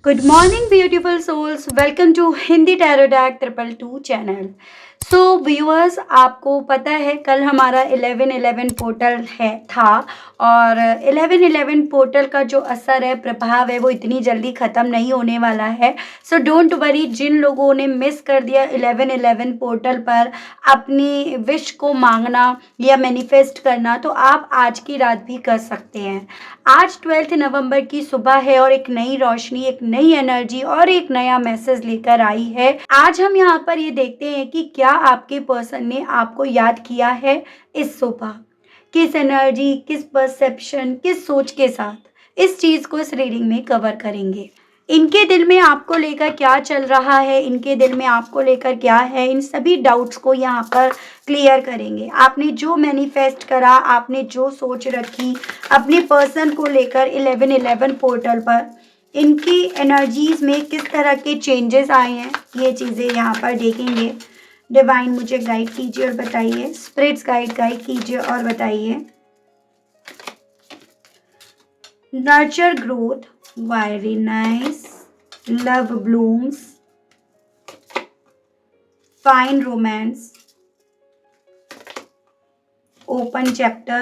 Good morning, beautiful souls. Welcome to Hindi tarot deck 222 channel. So viewers, आपको पता है कल हमारा 11/11 पोर्टल था और 11/11 पोर्टल का जो असर है, प्रभाव है, वो इतनी जल्दी ख़त्म नहीं होने वाला है। सो डोंट वरी, जिन लोगों ने मिस कर दिया 11/11 पोर्टल पर अपनी विश को मांगना या मैनिफेस्ट करना, तो आप आज की रात भी कर सकते हैं। आज 12 नवंबर की सुबह है और एक नई रोशनी, एक नई एनर्जी और एक नया मैसेज लेकर आई है। आज हम यहाँ पर ये देखते हैं कि क्या आपके पर्सन ने आपको याद किया है इस सुबह, किस एनर्जी, किस परसेप्शन, किस सोच के साथ। इस चीज को इस रीडिंग में कवर करेंगे। इनके दिल में आपको लेकर क्या चल रहा है, इनके दिल में आपको लेकर क्या है, इन सभी डाउट्स को यहाँ पर क्लियर करेंगे। आपने जो मैनिफेस्ट करा, आपने जो सोच रखी अपने पर्सन को लेकर 11/11 पोर्टल पर, इनकी एनर्जीज में किस तरह के चेंजेस आए हैं, ये चीज़ें यहाँ पर देखेंगे। डिवाइन मुझे गाइड कीजिए और बताइए, स्पिरिट्स गाइड कीजिए और बताइए। Nurture growth, very nice. Love blooms. Fine romance. Open chapter.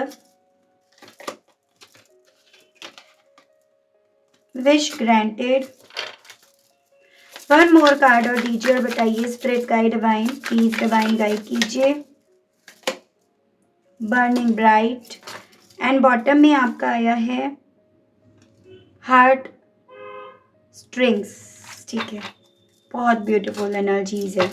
Wish granted. One more card और दीजिए और बताइए spirit guide divine, please divine guide कीजिए। बर्निंग ब्राइट एंड बॉटम में आपका आया है हार्ट स्ट्रिंग्स। ठीक है, बहुत ब्यूटीफुल एनर्जीज है।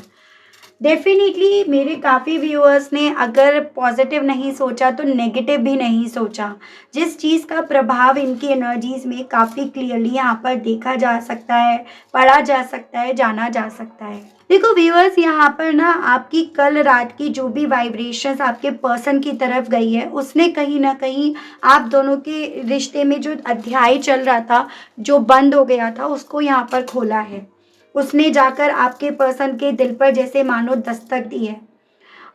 डेफिनेटली मेरे काफ़ी व्यूअर्स ने अगर पॉजिटिव नहीं सोचा तो नेगेटिव भी नहीं सोचा। जिस चीज़ का प्रभाव इनकी एनर्जीज में काफ़ी क्लियरली यहाँ पर देखा जा सकता है, पढ़ा जा सकता है, जाना जा सकता है। देखो व्यूअर्स, यहाँ पर ना आपकी कल रात की जो भी वाइब्रेशंस आपके पर्सन की तरफ गई है, उसने कहीं ना कहीं आप दोनों के रिश्ते में जो अध्याय चल रहा था, जो बंद हो गया था, उसको यहाँ पर खोला है। उसने जाकर आपके पर्सन के दिल पर जैसे मानो दस्तक दी है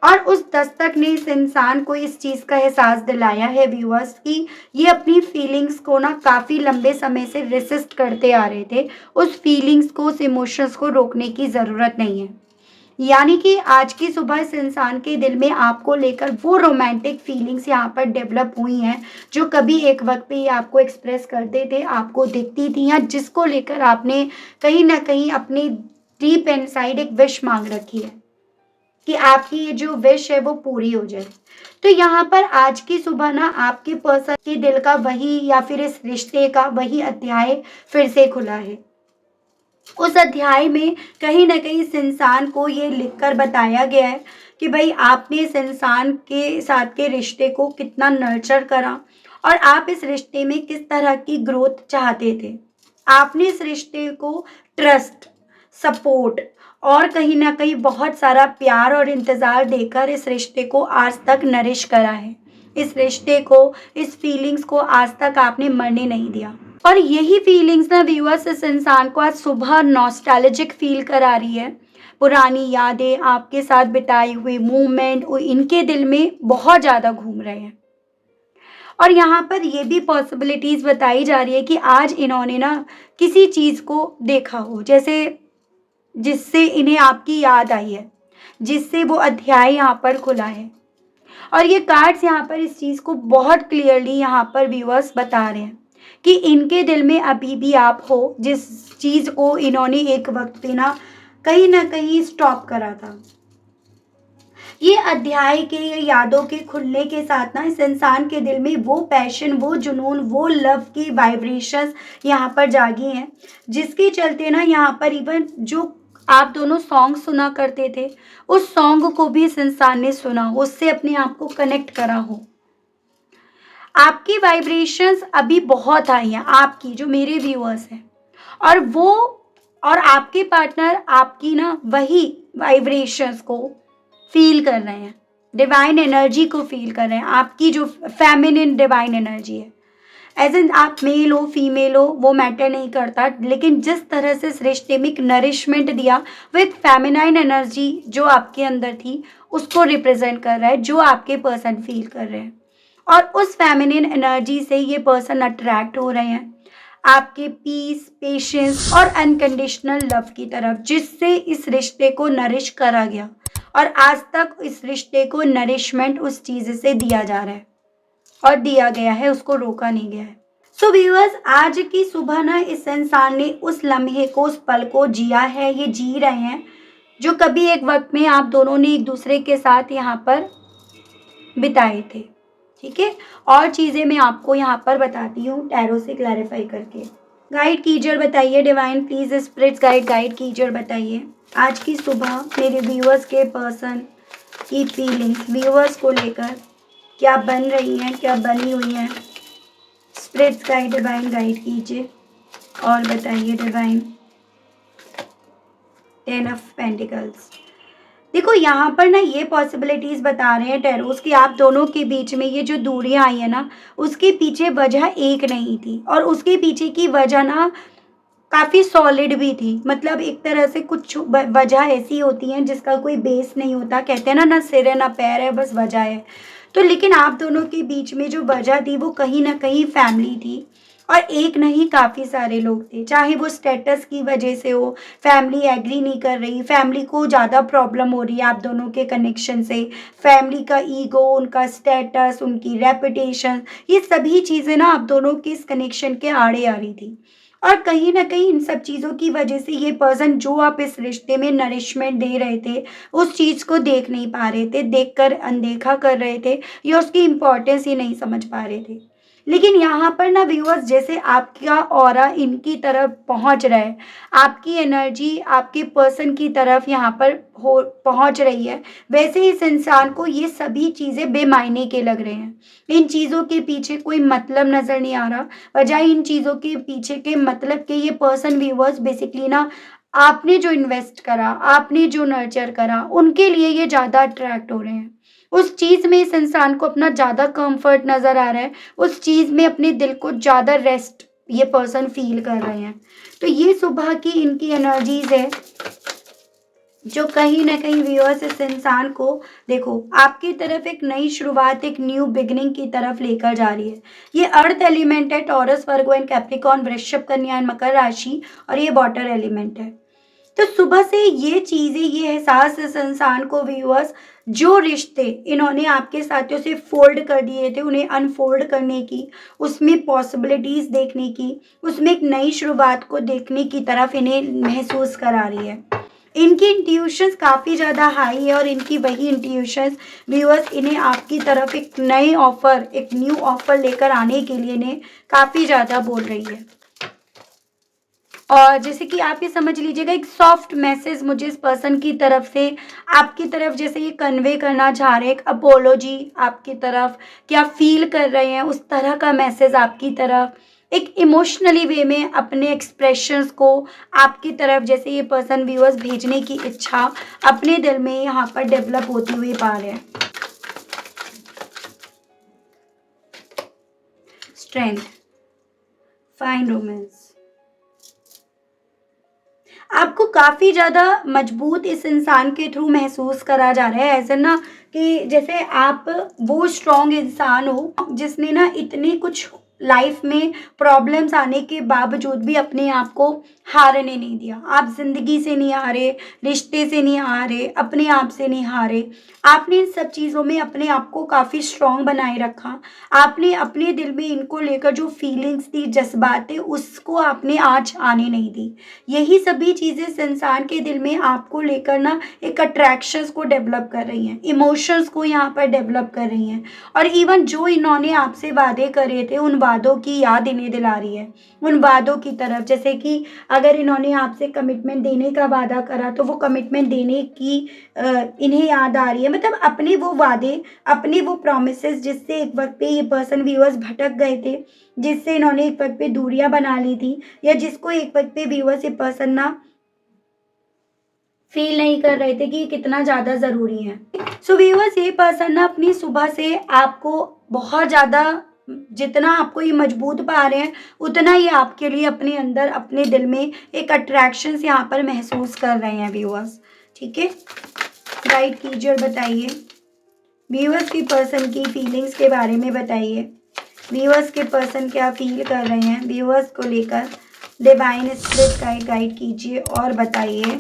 और उस दस्तक ने इस इंसान को इस चीज़ का एहसास दिलाया है व्यूअर्स कि ये अपनी फीलिंग्स को ना काफ़ी लंबे समय से रेसिस्ट करते आ रहे थे। उस फीलिंग्स को, उस इमोशंस को रोकने की ज़रूरत नहीं है। यानी कि आज की सुबह इस इंसान के दिल में आपको लेकर वो रोमांटिक फीलिंग्स यहाँ पर डेवलप हुई हैं जो कभी एक वक्त पे ही आपको एक्सप्रेस करते थे, आपको दिखती थी, या जिसको लेकर आपने कहीं ना कहीं अपने डीप इनसाइड एक विश मांग रखी है कि आपकी ये जो विश है वो पूरी हो जाए। तो यहाँ पर आज की सुबह ना आपके पर्सन के दिल का वही, या फिर इस रिश्ते का वही अध्याय फिर से खुला है। उस अध्याय में कहीं ना कहीं इस इंसान को ये लिखकर बताया गया है कि भाई आपने इस इंसान के साथ के रिश्ते को कितना नर्चर करा और आप इस रिश्ते में किस तरह की ग्रोथ चाहते थे। आपने इस रिश्ते को ट्रस्ट, सपोर्ट और कहीं ना कहीं बहुत सारा प्यार और इंतज़ार देकर इस रिश्ते को आज तक नरिश करा है। इस रिश्ते को, इस फीलिंग्स को आज तक आपने मरने नहीं दिया। और यही फीलिंग्स ना व्यूअर्स इस इंसान को आज सुबह नॉस्टैल्जिक फील करा रही है। पुरानी यादें, आपके साथ बिताई हुई मूवमेंट इनके दिल में बहुत ज़्यादा घूम रहे हैं। और यहाँ पर ये भी पॉसिबिलिटीज़ बताई जा रही है कि आज इन्होंने ना किसी चीज़ को देखा हो, जैसे जिससे इन्हें आपकी याद आई है, जिससे वो अध्याय यहाँ पर खुला है। और ये कार्ड्स यहाँ पर इस चीज़ को बहुत क्लियरली यहाँ पर व्यूअर्स बता रहे हैं कि इनके दिल में अभी भी आप हो, जिस चीज़ को इन्होंने एक वक्त पे ना कहीं स्टॉप करा था। ये अध्याय के, ये यादों के खुलने के साथ ना इस इंसान के दिल में वो पैशन, वो जुनून, वो लव की वाइब्रेशंस यहाँ पर जागी हैं, जिसके चलते ना यहाँ पर इवन जो आप दोनों सॉन्ग सुना करते थे, उस सॉन्ग को भी इस इंसान ने सुना, उससे अपने आप को कनेक्ट करा हो। आपकी वाइब्रेशंस अभी बहुत आई हैं, आपकी जो मेरे व्यूअर्स हैं, और वो और आपके पार्टनर आपकी ना वही वाइब्रेशंस को फील कर रहे हैं, डिवाइन एनर्जी को फील कर रहे हैं, आपकी जो फेमिनिन डिवाइन एनर्जी है। एज इन आप मेल हो, फीमेल हो, वो मैटर नहीं करता, लेकिन जिस तरह से इस रिश्ते में एक नरिशमेंट दिया, वो एक फेमिनाइन एनर्जी जो आपके अंदर थी उसको रिप्रेजेंट कर रहा है, जो आपके पर्सन फील कर रहे हैं। और उस फेमिनिन एनर्जी से ये पर्सन अट्रैक्ट हो रहे हैं। आपके पीस, पेशेंस और अनकंडीशनल लव की तरफ, जिससे इस रिश्ते को नरिश करा गया और आज तक इस रिश्ते को नरिशमेंट उस चीज से दिया जा रहा है और दिया गया है, उसको रोका नहीं गया है। सो व्यूअर्स, आज की सुबह ना इस इंसान ने उस लम्हे को, उस पल को जिया है, ये जी रहे हैं जो कभी एक वक्त में आप दोनों ने एक दूसरे के साथ यहाँ पर बिताए थे। ठीक है, और चीजें मैं आपको यहाँ पर बताती हूँ टैरो से क्लैरिफाई करके। गाइड कीजिए और बताइए डिवाइन प्लीज, स्पिरिट्स गाइड कीजिए और बताइए आज की सुबह मेरे व्यूअर्स के पर्सन की फीलिंग्स व्यूअर्स को लेकर क्या बन रही हैं, क्या बनी हुई हैं। स्पिरिट्स डिवाइन गाइड कीजिए और बताइए डिवाइन। 10 of pentacles. देखो यहाँ पर ना ये पॉसिबिलिटीज बता रहे हैं टैरोस कि आप दोनों के बीच में ये जो दूरियां आई है ना, उसके पीछे वजह एक नहीं थी और उसके पीछे की वजह ना काफ़ी सॉलिड भी थी। मतलब एक तरह से कुछ वजह ऐसी होती हैं जिसका कोई बेस नहीं होता, कहते हैं ना सिर है ना पैर है, बस वजह है। तो लेकिन आप दोनों के बीच में जो वजह थी वो कहीं ना कहीं फैमिली थी, और एक नहीं काफ़ी सारे लोग थे, चाहे वो स्टेटस की वजह से हो, फैमिली एग्री नहीं कर रही, फैमिली को ज़्यादा प्रॉब्लम हो रही है आप दोनों के कनेक्शन से, फैमिली का ईगो, उनका स्टेटस, उनकी रेपुटेशन, ये सभी चीज़ें ना आप दोनों के इस कनेक्शन के आड़े आ रही थी। और कहीं ना कहीं इन सब चीज़ों की वजह से ये पर्सन जो आप इस रिश्ते में नरिशमेंट दे रहे थे, उस चीज़ को देख नहीं पा रहे थे, देखकर अनदेखा कर रहे थे या उसकी इम्पोर्टेंस ही नहीं समझ पा रहे थे। लेकिन यहाँ पर ना व्यूअर्स, जैसे आपका ऑरा इनकी तरफ पहुँच रहा है, आपकी एनर्जी आपके पर्सन की तरफ यहाँ पर हो पहुँच रही है, वैसे ही इस इंसान को ये सभी चीज़ें बेमायने के लग रहे हैं। इन चीज़ों के पीछे कोई मतलब नज़र नहीं आ रहा, बजाय इन चीज़ों के पीछे के मतलब के ये पर्सन व्यूअर्स बेसिकली ना आपने जो इन्वेस्ट करा, आपने जो नर्चर करा, उनके लिए ये ज़्यादा अट्रैक्ट हो रहे हैं। उस चीज़ में इस इंसान को अपना ज़्यादा कंफर्ट नज़र आ रहा है, उस चीज़ में अपने दिल को ज़्यादा रेस्ट ये पर्सन फील कर रहे हैं। तो ये सुबह की इनकी एनर्जीज है जो कहीं ना कहीं व्यूअर्स इस इंसान को, देखो, आपकी तरफ एक नई शुरुआत, एक न्यू बिगनिंग की तरफ लेकर जा रही है। ये अर्थ एलिमेंट है, टॉरस, वर्गो एंड कैप्रिकॉर्न, वृषभ, कन्या एंड मकर राशि, और ये वाटर एलिमेंट है। तो सुबह से ये चीज़ें, ये एहसास इस इंसान को व्यूअर्स, जो रिश्ते इन्होंने आपके साथियों से फोल्ड कर दिए थे, उन्हें अनफोल्ड करने की, उसमें पॉसिबिलिटीज़ देखने की, उसमें एक नई शुरुआत को देखने की तरफ इन्हें महसूस करा रही है। इनकी इंट्यूशंस काफ़ी ज़्यादा हाई है और इनकी वही इंट्यूशंस व्यूअर्स इन्हें आपकी तरफ एक नए ऑफ़र, एक न्यू ऑफ़र लेकर आने के लिए इन्हें काफ़ी ज़्यादा बोल रही है। और जैसे कि आप ये समझ लीजिएगा, एक सॉफ्ट मैसेज मुझे इस पर्सन की तरफ से आपकी तरफ जैसे ये कन्वे करना चाह रहे हैं, एक अपोलॉजी आपकी तरफ, क्या फील कर रहे हैं उस तरह का मैसेज आपकी तरफ, एक इमोशनली वे में अपने एक्सप्रेशंस को आपकी तरफ जैसे ये पर्सन व्यूअर्स भेजने की इच्छा अपने दिल में यहाँ पर डेवलप होती हुई पा रहे हैं। स्ट्रेंथ, फाइन रोमांस, आपको काफ़ी ज़्यादा मजबूत इस इंसान के थ्रू महसूस करा जा रहा है, ऐसा ना कि जैसे आप वो स्ट्रॉन्ग इंसान हो जिसने ना इतनी कुछ लाइफ में प्रॉब्लम्स आने के बावजूद भी अपने आप को हारने नहीं दिया। आप जिंदगी से नहीं हारे, रिश्ते से नहीं हारे, अपने आप से नहीं हारे। आपने इन सब चीज़ों में अपने आप को काफ़ी स्ट्रॉन्ग बनाए रखा। आपने अपने दिल में इनको लेकर जो फीलिंग्स थी, जज्बातें, उसको आपने आँच आने नहीं दी। यही सभी चीज़ें इस इंसान के दिल में आपको लेकर ना एक अट्रैक्शंस को डेवलप कर रही हैं, इमोशंस को यहाँ पर डेवलप कर रही हैं। और इवन जो इन्होंने आपसे वादे करे थे, उन वादों की याद इन्हें दिला रही है, उन वादों की तरफ। जैसे कि अगर इन्होंने आपसे कमिटमेंट देने का वादा करा तो वो कमिटमेंट देने की इन्हें याद आ रही है। मतलब अपने वो वादे, अपने वो प्रॉमिसेस जिससे एक वक्त पे ये पर्सन व्यूअर्स भटक गए थे, जिससे इन्होंने एक वक्त पे दूरियां बना ली थी, या जिसको एक वक्त पे व्यूअर्स ये पर्सन ना फील नहीं कर रहे थे कि ये कितना ज़्यादा ज़रूरी है। सो व्यूअर्स, ये पर्सन ना अपनी सुबह से आपको बहुत ज़्यादा, जितना आपको ये मजबूत पा रहे हैं, उतना ही आपके लिए अपने अंदर, अपने दिल में एक अट्रैक्शन यहाँ पर महसूस कर रहे हैं व्यूअर्स। ठीक है, गाइड कीजिए और बताइए व्यूअर्स की पर्सन की फीलिंग्स के बारे में बताइए। व्यूअर्स के पर्सन क्या फील कर रहे हैं व्यूअर्स को लेकर, डिवाइन स्पिरिट गाइड कीजिए और बताइए।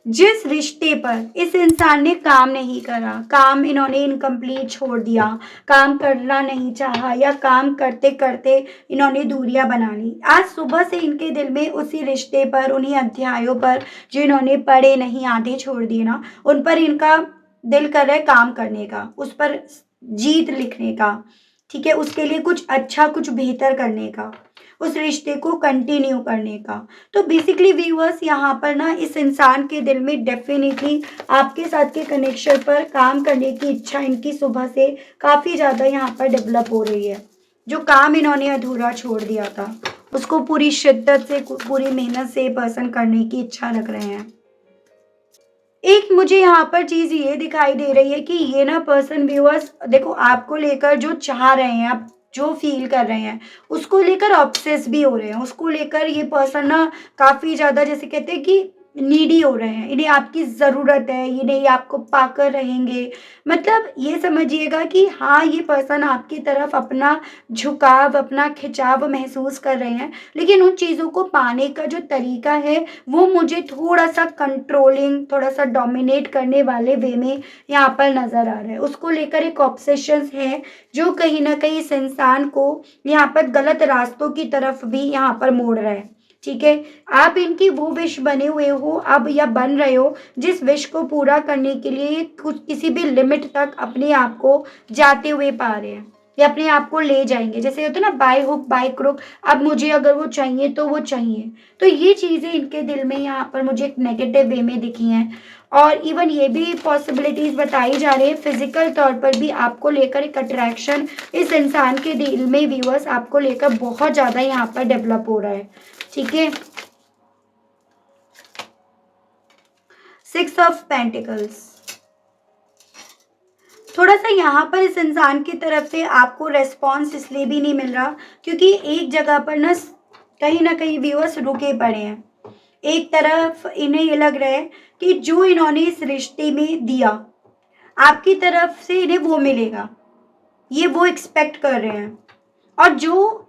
जिस रिश्ते पर इस इंसान ने काम नहीं करा, काम इन्होंने इनकम्प्लीट छोड़ दिया, काम करना नहीं चाहा या काम करते करते इन्होंने दूरियां बना ली, आज सुबह से इनके दिल में उसी रिश्ते पर, उन्हीं अध्यायों पर जो इन्होंने पढ़े नहीं, आधे छोड़ दिए ना, उन पर इनका दिल कर रहा है काम करने का, उस पर जीत लिखने का, ठीक है, उसके लिए कुछ अच्छा कुछ बेहतर करने का, उस रिश्ते को कंटिन्यू करने का। तो बेसिकली व्यूअर्स यहाँ पर ना इस इंसान के दिल में डेफिनेटली आपके साथ के कनेक्शन पर काम करने की इच्छा इनकी सुबह से काफ़ी ज़्यादा यहाँ पर डेवलप हो रही है। जो काम इन्होंने अधूरा छोड़ दिया था उसको पूरी शिद्दत से, पूरी मेहनत से पर्सन करने की इच्छा रख रहे हैं। एक मुझे यहाँ पर चीज़ ये दिखाई दे रही है कि ये ना पर्सन व्यूअर्स देखो आपको लेकर जो चाह रहे हैं, आप जो फील कर रहे हैं उसको लेकर ऑब्सेस भी हो रहे हैं, उसको लेकर ये पर्सन ना काफ़ी ज़्यादा जैसे कहते हैं कि नीडी हो रहे हैं, इन्हें आपकी ज़रूरत है, ये नहीं आपको पाकर रहेंगे। मतलब ये समझिएगा कि हाँ ये पर्सन आपकी तरफ अपना झुकाव, अपना खिंचाव महसूस कर रहे हैं, लेकिन उन चीज़ों को पाने का जो तरीका है वो मुझे थोड़ा सा कंट्रोलिंग, थोड़ा सा डोमिनेट करने वाले वे में यहाँ पर नज़र आ रहा है। उसको लेकर एक ऑब्सेशन है जो कहीं ना कहीं इस इंसान को यहाँ पर गलत रास्तों की तरफ भी यहाँ पर मोड़ रहा है। ठीक है, आप इनकी वो विश बने हुए हो अब या बन रहे हो जिस विश को पूरा करने के लिए कुछ किसी भी लिमिट तक अपने आप को जाते हुए पा रहे हैं या अपने आप को ले जाएंगे। जैसे होता है ना बाय हुक बाय क्रुक, अब मुझे अगर वो चाहिए तो वो चाहिए। तो ये चीज़ें इनके दिल में यहाँ पर मुझे एक नेगेटिव वे में दिखी हैं। और इवन ये भी पॉसिबिलिटीज बताई जा रही है फिजिकल तौर पर भी आपको लेकर एक अट्रैक्शन इस इंसान के दिल में व्यूअर्स आपको लेकर बहुत ज़्यादा यहाँ पर डेवलप हो रहा है। ठीक है, 6 ऑफ पेंटिकल्स, थोड़ा सा यहाँ पर इस इंसान की तरफ से आपको रेस्पॉन्स इसलिए भी नहीं मिल रहा क्योंकि एक जगह पर ना कहीं व्यूअर्स रुके पड़े हैं। एक तरफ इन्हें ये लग रहा है कि जो इन्होंने इस रिश्ते में दिया आपकी तरफ से इन्हें वो मिलेगा, ये वो एक्सपेक्ट कर रहे हैं, और जो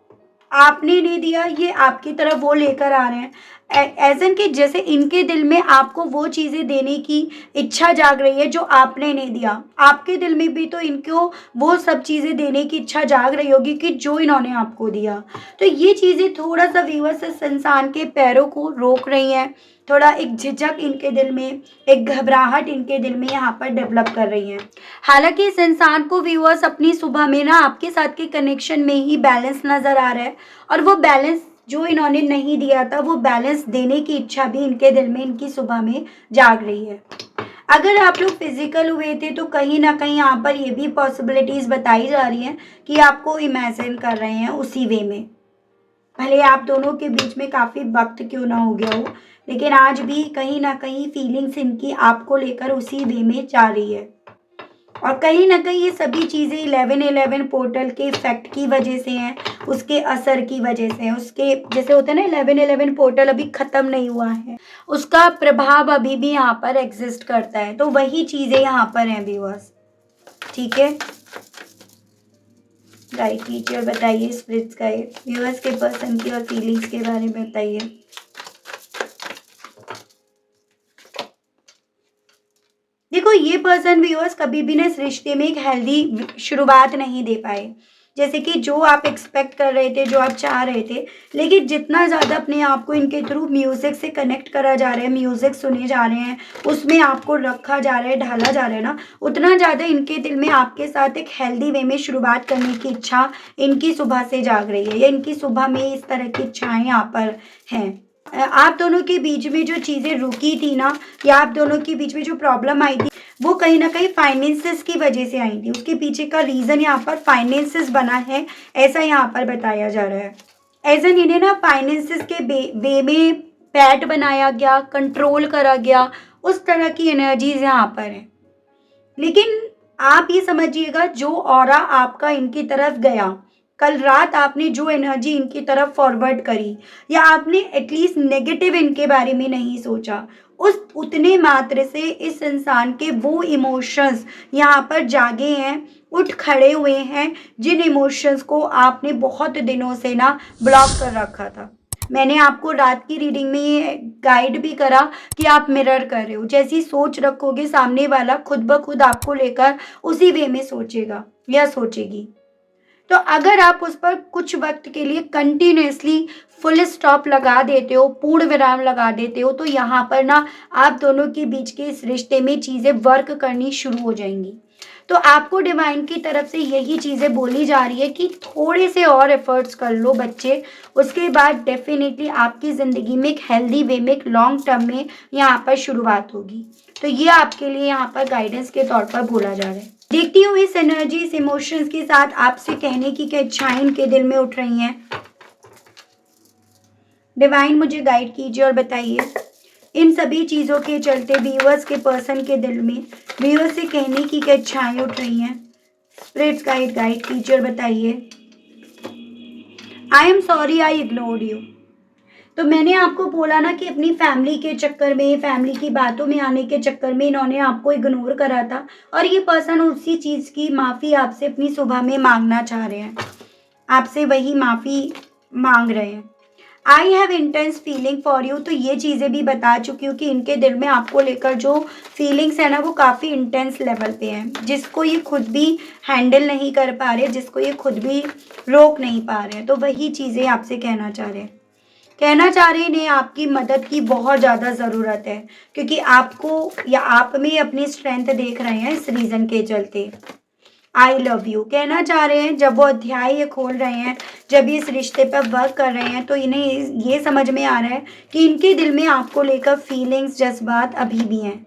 आपने नहीं दिया ये आपकी तरफ वो लेकर आ रहे हैं। एज एन कि जैसे इनके दिल में आपको वो चीज़ें देने की इच्छा जाग रही है जो आपने नहीं दिया, आपके दिल में भी तो इनको वो सब चीज़ें देने की इच्छा जाग रही होगी कि जो इन्होंने आपको दिया। तो ये चीज़ें थोड़ा सा व्यूअर्स इस इंसान के पैरों को रोक रही हैं, थोड़ा एक झिझक इनके दिल में, एक घबराहट इनके दिल में यहाँ पर डेवलप कर रही हैं। हालांकि इस इंसान को व्यूअर्स अपनी सुबह में ना आपके साथ के कनेक्शन में ही बैलेंस नज़र आ रहा है, और वो बैलेंस जो इन्होंने नहीं दिया था वो बैलेंस देने की इच्छा भी इनके दिल में इनकी सुबह में जाग रही है। अगर आप लोग फिजिकल हुए थे तो कहीं ना कहीं यहाँ पर ये भी पॉसिबिलिटीज़ बताई जा रही हैं कि आपको इमेजिन कर रहे हैं उसी वे में, भले आप दोनों के बीच में काफ़ी वक्त क्यों ना हो गया हो, लेकिन आज भी कहीं ना कहीं फीलिंग्स इनकी आपको लेकर उसी वे में जा रही है। और कहीं ना कहीं ये सभी चीज़ें 11-11 पोर्टल के इफेक्ट की वजह से हैं, उसके असर की वजह से हैं, उसके जैसे होता है ना 11-11 पोर्टल अभी ख़त्म नहीं हुआ है, उसका प्रभाव अभी भी यहाँ पर एग्जिस्ट करता है। तो वही चीज़ें यहाँ पर हैं व्यूअर्स। ठीक है, गाइड कीजिए और बताइए स्पिरिट्स का व्यूअर्स के पर्सन की और फीलिंग्स के बारे में बताइए। देखो ये पर्सन व्यूअर्स कभी भी ना इस रिश्ते में एक हेल्दी शुरुआत नहीं दे पाए, जैसे कि जो आप एक्सपेक्ट कर रहे थे, जो आप चाह रहे थे, लेकिन जितना ज़्यादा अपने आप को इनके थ्रू म्यूज़िक से कनेक्ट करा जा रहा है, म्यूज़िक सुने जा रहे हैं, उसमें आपको रखा जा रहा है, ढाला जा रहा है ना, उतना ज़्यादा इनके दिल में आपके साथ एक हेल्दी वे में शुरुआत करने की इच्छा इनकी सुबह से जाग रही है, या इनकी सुबह में इस तरह की इच्छाएँ यहाँ पर हैं। आप दोनों के बीच में जो चीज़ें रुकी थी ना, या आप दोनों के बीच में जो प्रॉब्लम आई थी वो कहीं ना कहीं फाइनेंसेस की वजह से आई थी, उसके पीछे का रीज़न यहाँ पर फाइनेंसेस बना है, ऐसा यहाँ पर बताया जा रहा है। ऐसा इन्हें ना फाइनेंसेस के वे में पैट बनाया गया, कंट्रोल करा गया, उस तरह की एनर्जीज यहाँ पर है। लेकिन आप ये समझिएगा जो ऑरा आपका इनकी तरफ गया, कल रात आपने जो एनर्जी इनकी तरफ फॉरवर्ड करी या आपने एटलीस्ट नेगेटिव इनके बारे में नहीं सोचा, उस उतने मात्र से इस इंसान के वो इमोशंस यहाँ पर जागे हैं, उठ खड़े हुए हैं, जिन इमोशंस को आपने बहुत दिनों से ना ब्लॉक कर रखा था। मैंने आपको रात की रीडिंग में ये गाइड भी करा कि आप मिरर कर रहे हो। जैसी सोच रखोगे, सामने वाला खुद ब खुद आपको लेकर उसी वे में सोचेगा या सोचेगी। तो अगर आप उस पर कुछ वक्त के लिए कंटिन्यूअसली फुल स्टॉप लगा देते हो, पूर्ण विराम लगा देते हो, तो यहाँ पर ना आप दोनों के बीच के इस रिश्ते में चीज़ें वर्क करनी शुरू हो जाएंगी। तो आपको डिवाइन की तरफ से यही चीज़ें बोली जा रही है कि थोड़े से और एफर्ट्स कर लो बच्चे, उसके बाद डेफिनेटली आपकी ज़िंदगी में एक हेल्दी वे में, एक लॉन्ग टर्म में यहाँ पर शुरुआत होगी। तो ये आपके लिए यहाँ पर गाइडेंस के तौर पर बोला जा रहा है। देखती हूँ इस एनर्जी, इस इमोशंस के साथ आपसे कहने की क्या इच्छाएं इनके दिल में उठ रही हैं। डिवाइन मुझे गाइड कीजिए और बताइए इन सभी चीज़ों के चलते व्यूअर्स के पर्सन के दिल में व्यूअर्स से कहने की क्या इच्छाएं उठ रही हैं। स्पिरिट्स गाइड कीजिए और बताइए। I am sorry I ignored you. तो मैंने आपको बोला ना कि अपनी फैमिली के चक्कर में, फैमिली की बातों में आने के चक्कर में इन्होंने आपको इग्नोर करा था, और ये पर्सन उसी चीज़ की माफ़ी आपसे अपनी सुबह में मांगना चाह रहे हैं, आपसे वही माफ़ी मांग रहे हैं। I have intense feeling for you. तो ये चीज़ें भी बता चुकी हूँ कि इनके दिल में आपको लेकर जो फीलिंग्स है ना, वो काफ़ी इंटेंस लेवल पे हैं, जिसको ये खुद भी हैंडल नहीं कर पा रहे, जिसको ये खुद भी रोक नहीं पा रहे हैं। तो वही चीज़ें आपसे कहना चाह रहे हैं। कहना चाह रहे हैं इन्हें आपकी मदद की बहुत ज़्यादा ज़रूरत है, क्योंकि आपको या आप में अपनी स्ट्रेंथ देख रहे हैं इस रीज़न के चलते। आई लव यू कहना चाह रहे हैं। जब वो अध्याय ये खोल रहे हैं, जब ये इस रिश्ते पर वर्क कर रहे हैं, तो इन्हें ये समझ में आ रहा है कि इनके दिल में आपको लेकर फीलिंग्स, जज्बात अभी भी हैं।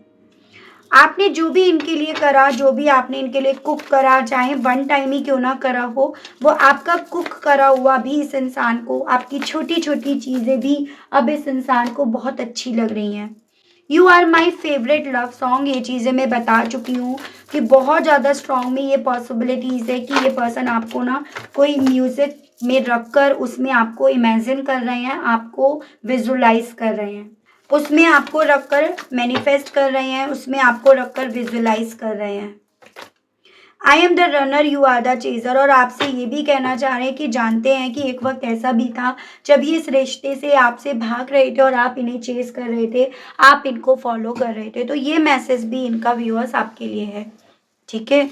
आपने जो भी इनके लिए करा, जो भी आपने इनके लिए कुक करा, चाहे वन टाइम ही क्यों ना करा हो, वो आपका कुक करा हुआ भी इस इंसान को, आपकी छोटी छोटी चीज़ें भी अब इस इंसान को बहुत अच्छी लग रही हैं। You are my favourite love song, ये चीज़ें मैं बता चुकी हूँ कि बहुत ज़्यादा स्ट्रॉन्ग में ये पॉसिबिलिटीज़ है कि ये पर्सन आपको ना कोई म्यूज़िक में रख कर उसमें आपको इमेजिन कर रहे हैं, आपको विजुलाइज कर रहे हैं, उसमें आपको रख कर मैनिफेस्ट कर रहे हैं, उसमें आपको रख कर विजुलाइज कर रहे हैं। I am the runner you are the chaser. और आपसे ये भी कहना चाह रहे हैं कि जानते हैं कि एक वक्त ऐसा भी था जब ये इस रिश्ते से आपसे भाग रहे थे और आप इन्हें चेस कर रहे थे, आप इनको फॉलो कर रहे थे। तो ये मैसेज भी इनका व्यूअर्स आपके लिए है, ठीक है।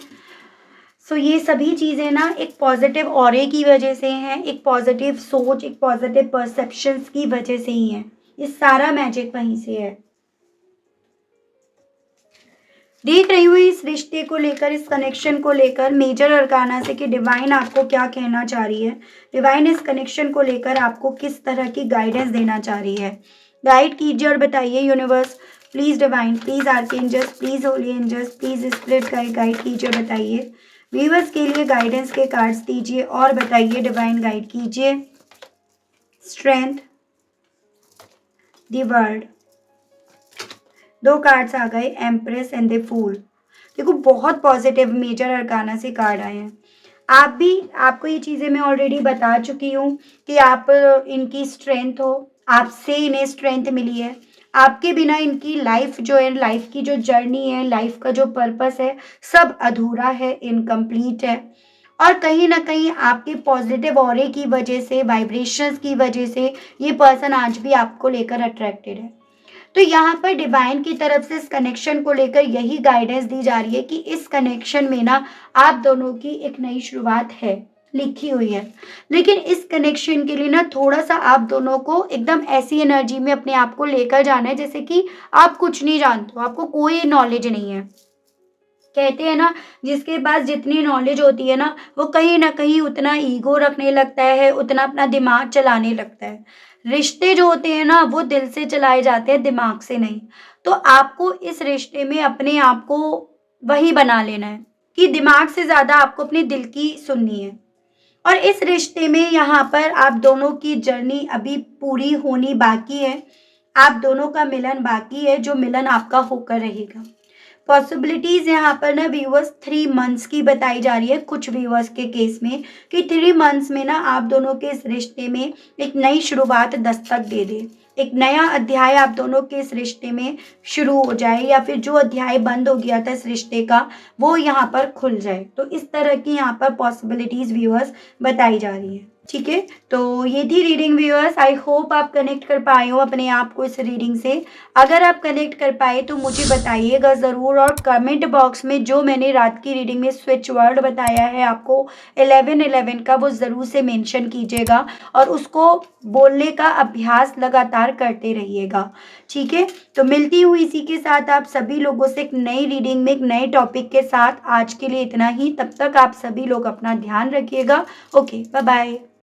सो ये सभी चीज़ें ना एक पॉजिटिव ऑरे की वजह से हैं, एक पॉजिटिव सोच, एक पॉजिटिव परसेप्शंस की वजह से ही है। ये सारा मैजिक वहीं से है। देख रही हूँ इस रिश्ते को लेकर, इस कनेक्शन को लेकर मेजर अरकाना से कि डिवाइन आपको क्या कहना चाह रही है, डिवाइन इस कनेक्शन को लेकर आपको किस तरह की गाइडेंस देना चाह रही है। गाइड कीजिए और बताइए universe, please divine, please archangels, please holy angels, please spirit guide कीजिए और बताइए। व्यूअर्स के लिए गाइडेंस के कार्ड्स दीजिए और बताइए। डिवाइन गाइड कीजिए। स्ट्रेंथ, द वर्ल्ड, 2 कार्ड्स आ गए, एम्प्रेस एंड द फूल। देखो बहुत पॉजिटिव मेजर अरकाना से कार्ड आए हैं। आप भी, आपको ये चीज़ें मैं ऑलरेडी बता चुकी हूँ कि आप इनकी स्ट्रेंथ हो, आपसे इन्हें स्ट्रेंथ मिली है। आपके बिना इनकी लाइफ जो है, लाइफ की जो जर्नी है, लाइफ का जो पर्पस है, सब अधूरा है, इनकम्प्लीट है। और कहीं ना कहीं आपके पॉजिटिव ऑरे की वजह से, वाइब्रेशंस की वजह से ये पर्सन आज भी आपको लेकर अट्रैक्टेड है। तो यहाँ पर डिवाइन की तरफ से इस कनेक्शन को लेकर यही गाइडेंस दी जा रही है कि इस कनेक्शन में ना आप दोनों की एक नई शुरुआत है, लिखी हुई है। लेकिन इस कनेक्शन के लिए ना थोड़ा सा आप दोनों को एकदम ऐसी एनर्जी में अपने आप को लेकर जाना है जैसे कि आप कुछ नहीं जानते हो, आपको कोई नॉलेज नहीं है। कहते हैं ना, जिसके पास जितनी नॉलेज होती है ना, वो कहीं ना कहीं उतना ईगो रखने लगता है, उतना अपना दिमाग चलाने लगता है। रिश्ते जो होते हैं ना, वो दिल से चलाए जाते हैं, दिमाग से नहीं। तो आपको इस रिश्ते में अपने आप को वही बना लेना है कि दिमाग से ज़्यादा आपको अपने दिल की सुननी है। और इस रिश्ते में यहाँ पर आप दोनों की जर्नी अभी पूरी होनी बाकी है, आप दोनों का मिलन बाकी है, जो मिलन आपका होकर रहेगा। पॉसिबिलिटीज़ यहाँ पर ना व्यूअर्स 3 मंथ्स की बताई जा रही है कुछ व्यूअर्स के केस में, कि 3 मंथ्स में ना आप दोनों के इस रिश्ते में एक नई शुरुआत दस्तक दे दे। एक नया अध्याय आप दोनों के इस रिश्ते में शुरू हो जाए, या फिर जो अध्याय बंद हो गया था इस रिश्ते का वो यहाँ पर खुल जाए। तो इस तरह की यहाँ पर पॉसिबिलिटीज़ व्यूअर्स बताई जा रही है। ठीक है, तो ये थी रीडिंग व्यूअर्स। आई होप आप कनेक्ट कर पाए हो अपने आप को इस रीडिंग से। अगर आप कनेक्ट कर पाए तो मुझे बताइएगा ज़रूर, और कमेंट बॉक्स में जो मैंने रात की रीडिंग में स्विच वर्ड बताया है आपको 1111 का, वो ज़रूर से मेंशन कीजिएगा और उसको बोलने का अभ्यास लगातार करते रहिएगा। ठीक है, तो मिलती हूँ इसी के साथ आप सभी लोगों से एक नई रीडिंग में एक नए टॉपिक के साथ। आज के लिए इतना ही, तब तक आप सभी लोग अपना ध्यान रखिएगा। Okay, bye bye.